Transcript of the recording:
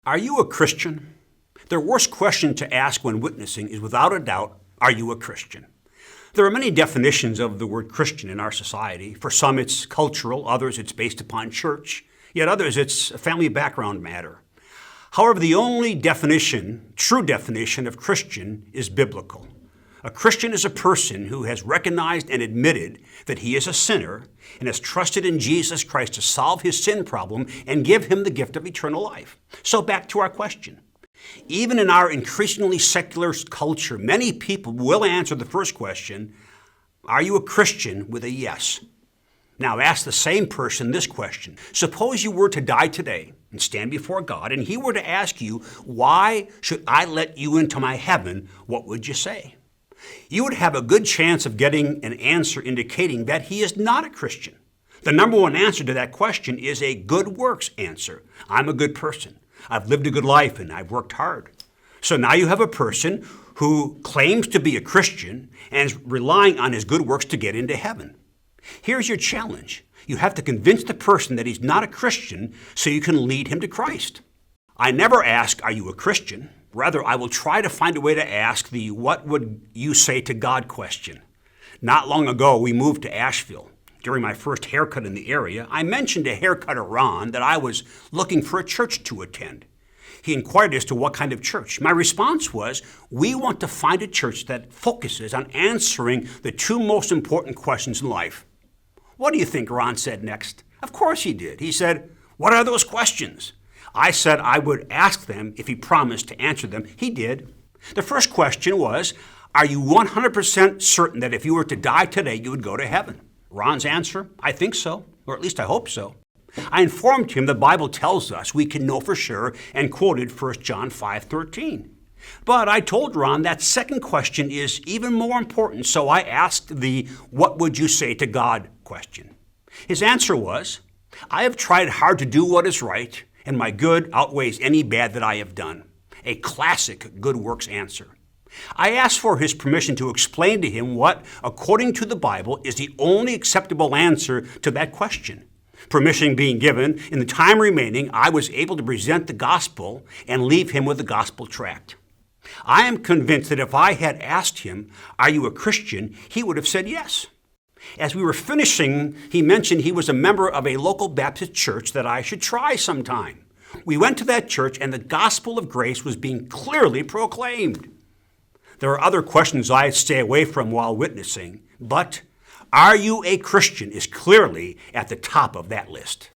Are you a Christian? The worst question to ask when witnessing is without a doubt, are you a Christian? There are many definitions of the word Christian in our society. For some it's cultural, others it's based upon church, yet others it's a family background matter. However, the only definition, true definition of Christian is biblical. A Christian is a person who has recognized and admitted that he is a sinner and has trusted in Jesus Christ to solve his sin problem and give him the gift of eternal life. So back to our question. Even in our increasingly secular culture, many people will answer the first question, are you a Christian, with a yes. Now ask the same person this question. Suppose you were to die today and stand before God and he were to ask you, why should I let you into my heaven? What would you say? You would have a good chance of getting an answer indicating that he is not a Christian. The number one answer to that question is a good works answer. I'm a good person. I've lived a good life and I've worked hard. So now you have a person who claims to be a Christian and is relying on his good works to get into heaven. Here's your challenge. You have to convince the person that he's not a Christian so you can lead him to Christ. I never ask, are you a Christian? Rather, I will try to find a way to ask the what would you say to God question. Not long ago, we moved to Asheville. During my first haircut in the area, I mentioned to haircutter Ron that I was looking for a church to attend. He inquired as to what kind of church. My response was, we want to find a church that focuses on answering the two most important questions in life. What do you think Ron said next? Of course he did. He said, what are those questions? I said I would ask them if he promised to answer them. He did. The first question was, are you 100% certain that if you were to die today, you would go to heaven? Ron's answer, I think so, or at least I hope so. I informed him the Bible tells us we can know for sure and quoted 1 John 5:13. But I told Ron that second question is even more important, so I asked the what would you say to God question. His answer was, I have tried hard to do what is right, and my good outweighs any bad that I have done. A classic good works answer. I asked for his permission to explain to him what, according to the Bible, is the only acceptable answer to that question. Permission being given, in the time remaining, I was able to present the gospel and leave him with the gospel tract. I am convinced that if I had asked him, are you a Christian, he would have said yes. As we were finishing, he mentioned he was a member of a local Baptist church that I should try sometime. We went to that church and the gospel of grace was being clearly proclaimed. There are other questions I stay away from while witnessing, but are you a Christian is clearly at the top of that list.